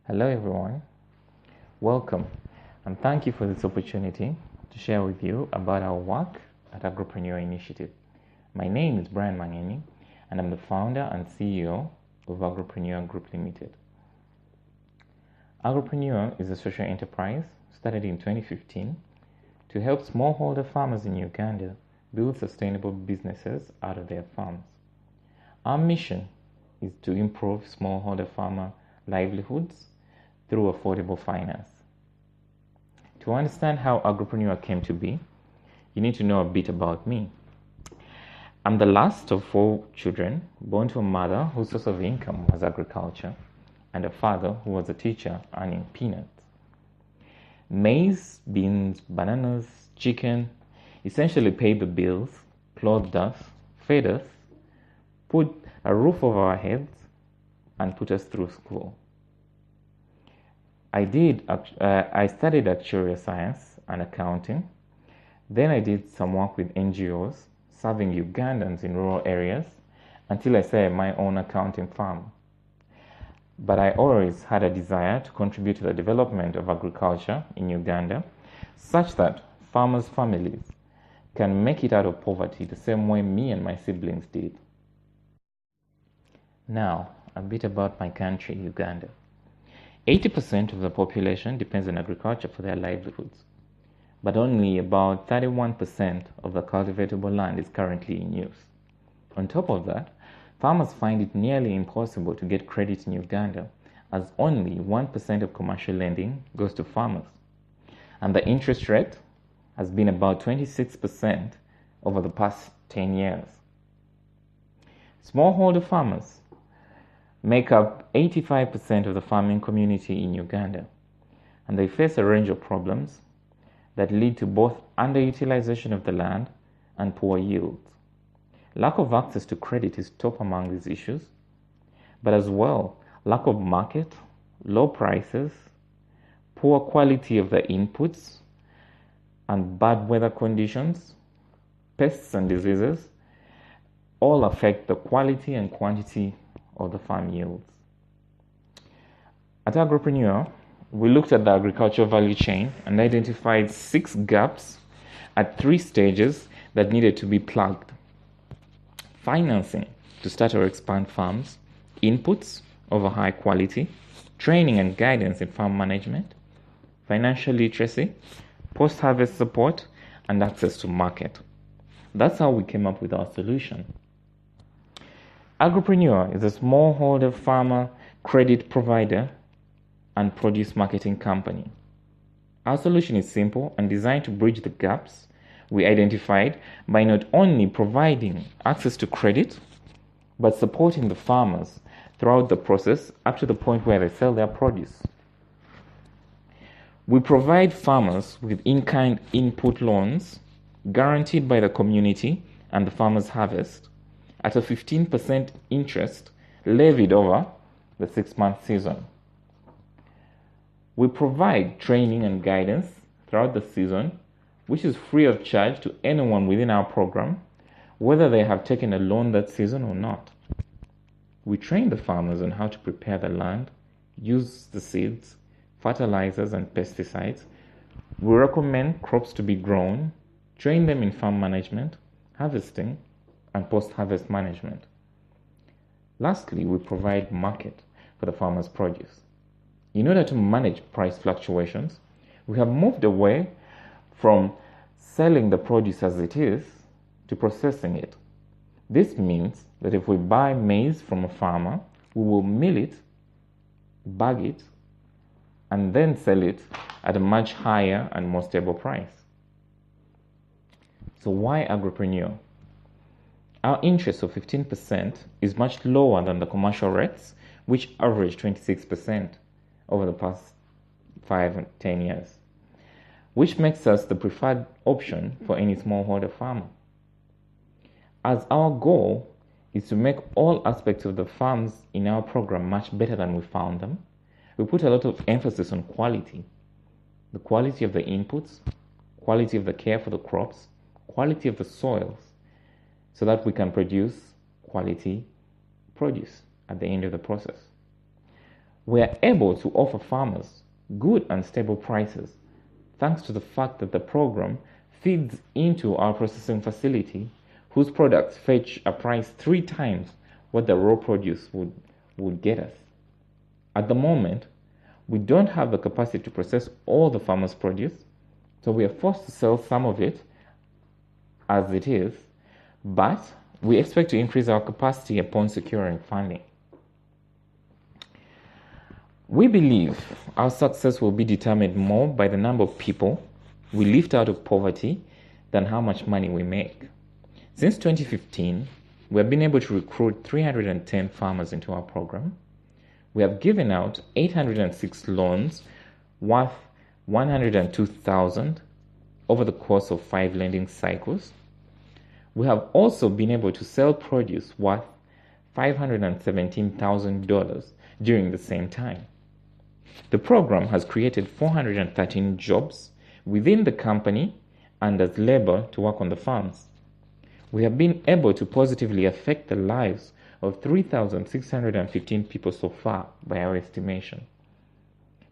Hello everyone, welcome and thank you for this opportunity to share with you about our work at Agropreneur Initiative. My name is Brian Mangeni and I'm the founder and CEO of Agropreneur Group Limited. Agropreneur is a social enterprise started in 2015 to help smallholder farmers in Uganda build sustainable businesses out of their farms. Our mission is to improve smallholder farmer livelihoods through affordable finance. To understand how Agropreneur came to be, you need to know a bit about me. I'm the last of 4 children born to a mother whose source of income was agriculture and a father who was a teacher earning peanuts. Maize, beans, bananas, chicken essentially paid the bills, clothed us, fed us, put a roof over our heads, and put us through school. I studied actuarial science and accounting. Then I did some work with NGOs serving Ugandans in rural areas until I started my own accounting firm. But I always had a desire to contribute to the development of agriculture in Uganda such that farmers' families can make it out of poverty the same way me and my siblings did. Now, a bit about my country, Uganda. 80% of the population depends on agriculture for their livelihoods, but only about 31% of the cultivatable land is currently in use. On top of that, farmers find it nearly impossible to get credit in Uganda, as only 1% of commercial lending goes to farmers, and the interest rate has been about 26% over the past 10 years. Smallholder farmers make up 85% of the farming community in Uganda, and they face a range of problems that lead to both underutilization of the land and poor yields. Lack of access to credit is top among these issues, but as well, lack of market, low prices, poor quality of the inputs, and bad weather conditions, pests and diseases, all affect the quality and quantity of the farm yields. At Agropreneur, we looked at the agricultural value chain and identified 6 gaps at 3 stages that needed to be plugged. Financing to start or expand farms, inputs over high quality, training and guidance in farm management, financial literacy, post-harvest support, and access to market. That's how we came up with our solution. Agropreneur is a smallholder farmer credit provider and produce marketing company. Our solution is simple and designed to bridge the gaps we identified by not only providing access to credit, but supporting the farmers throughout the process up to the point where they sell their produce. We provide farmers with in-kind input loans guaranteed by the community and the farmer's harvest at a 15% interest levied over the 6-month season. We provide training and guidance throughout the season, which is free of charge to anyone within our program, whether they have taken a loan that season or not. We train the farmers on how to prepare the land, use the seeds, fertilizers, and pesticides. We recommend crops to be grown, train them in farm management, harvesting, and post-harvest management. Lastly, we provide market for the farmer's produce. In order to manage price fluctuations, we have moved away from selling the produce as it is to processing it. This means that if we buy maize from a farmer, we will mill it, bag it, and then sell it at a much higher and more stable price. So why Agropreneur? Our interest of 15% is much lower than the commercial rates, which average 26% over the past 5 and 10 years, which makes us the preferred option for any smallholder farmer. As our goal is to make all aspects of the farms in our program much better than we found them, we put a lot of emphasis on quality. The quality of the inputs, quality of the care for the crops, quality of the soils, so that we can produce quality produce at the end of the process. We are able to offer farmers good and stable prices thanks to the fact that the program feeds into our processing facility, whose products fetch a price 3 times what the raw produce would get us. At the moment, we don't have the capacity to process all the farmers' produce, so we are forced to sell some of it as it is, but we expect to increase our capacity upon securing funding. We believe our success will be determined more by the number of people we lift out of poverty than how much money we make. Since 2015, we have been able to recruit 310 farmers into our program. We have given out 806 loans worth $102,000 over the course of 5 lending cycles. We have also been able to sell produce worth $517,000 during the same time. The program has created 413 jobs within the company and as labor to work on the farms. We have been able to positively affect the lives of 3,615 people so far by our estimation.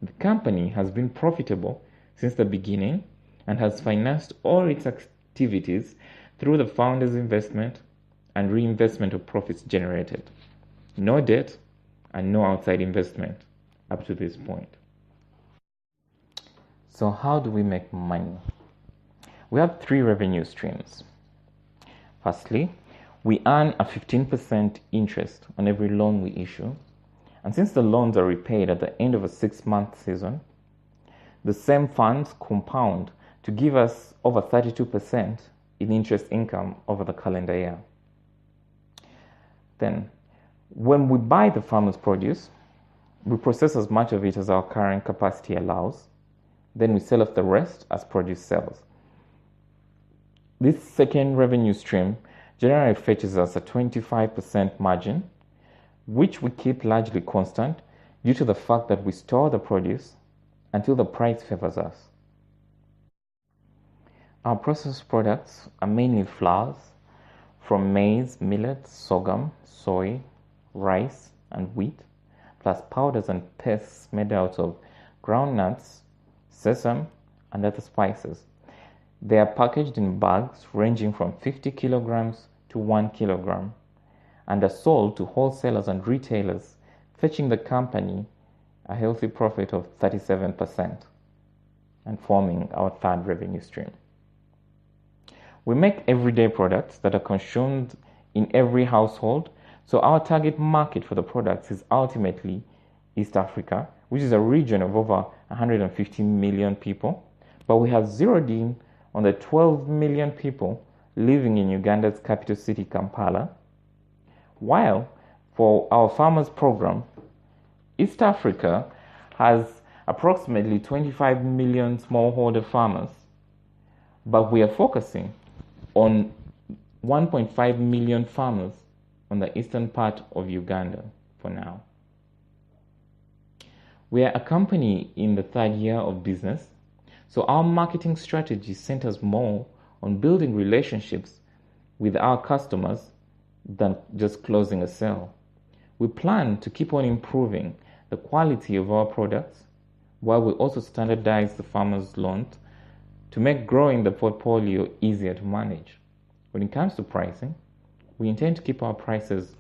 The company has been profitable since the beginning and has financed all its activities through the founder's investment and reinvestment of profits generated. No debt and no outside investment up to this point. So how do we make money? We have 3 revenue streams. Firstly, we earn a 15% interest on every loan we issue. And since the loans are repaid at the end of a 6-month season, the same funds compound to give us over 32% in interest income over the calendar year. Then, when we buy the farmer's produce, we process as much of it as our current capacity allows. Then we sell off the rest as produce sells. This second revenue stream generally fetches us a 25% margin, which we keep largely constant due to the fact that we store the produce until the price favors us. Our processed products are mainly flours from maize, millet, sorghum, soy, rice, and wheat, plus powders and pastes made out of groundnuts, sesame, and other spices. They are packaged in bags ranging from 50 kilograms to 1 kilogram and are sold to wholesalers and retailers, fetching the company a healthy profit of 37% and forming our third revenue stream. We make everyday products that are consumed in every household, so our target market for the products is ultimately East Africa, which is a region of over 150 million people, but we have zeroed in on the 12 million people living in Uganda's capital city, Kampala, while for our farmers program, East Africa has approximately 25 million smallholder farmers, but we are focusing on 1.5 million farmers on the eastern part of Uganda for now. We are a company in the 3rd year of business, so our marketing strategy centers more on building relationships with our customers than just closing a sale. We plan to keep on improving the quality of our products while we also standardize the farmers' loans to make growing the portfolio easier to manage. When it comes to pricing, we intend to keep our prices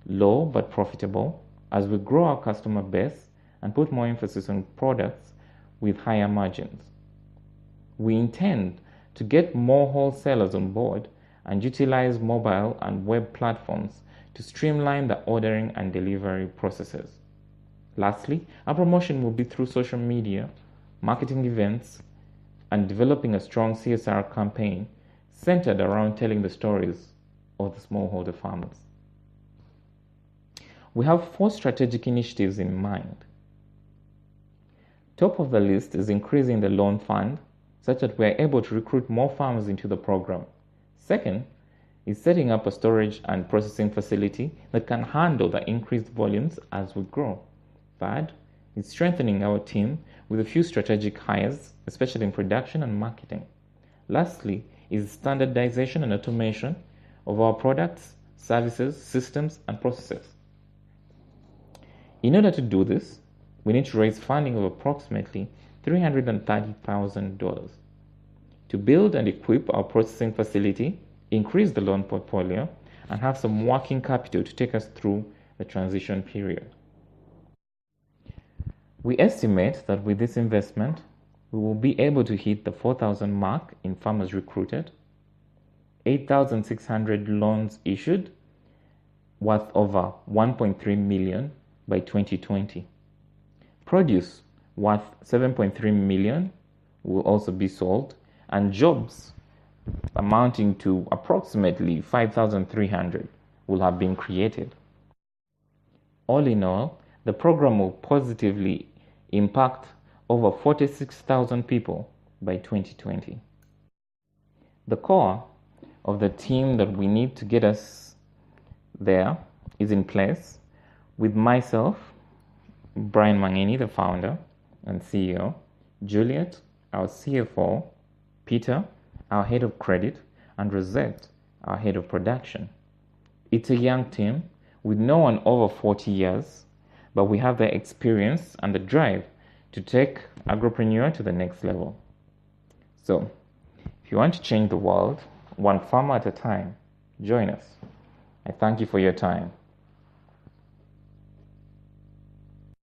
low but profitable as we grow our customer base and put more emphasis on products with higher margins. We intend to get more wholesalers on board and utilize mobile and web platforms to streamline the ordering and delivery processes. Lastly, our promotion will be through social media, marketing events, and developing a strong CSR campaign centered around telling the stories of the smallholder farmers. We have 4 strategic initiatives in mind. Top of the list is increasing the loan fund such that we are able to recruit more farmers into the program. Second is setting up a storage and processing facility that can handle the increased volumes as we grow. Third is strengthening our team with a few strategic hires, especially in production and marketing. Lastly is standardization and automation of our products, services, systems, and processes. In order to do this, we need to raise funding of approximately $330,000 to build and equip our processing facility, increase the loan portfolio, and have some working capital to take us through the transition period. We estimate that with this investment, we will be able to hit the 4,000 mark in farmers recruited, 8,600 loans issued, worth over 1.3 million by 2020. Produce worth 7.3 million will also be sold, and jobs amounting to approximately 5,300 will have been created. All in all, the program will positively impact over 46,000 people by 2020. The core of the team that we need to get us there is in place, with myself, Brian Mangeni, the founder and CEO, Juliet, our CFO, Peter, our head of credit, and Rosette, our head of production. It's a young team with no one over 40 years, but we have the experience and the drive to take Agropreneur to the next level. So, if you want to change the world, one farmer at a time, join us. I thank you for your time.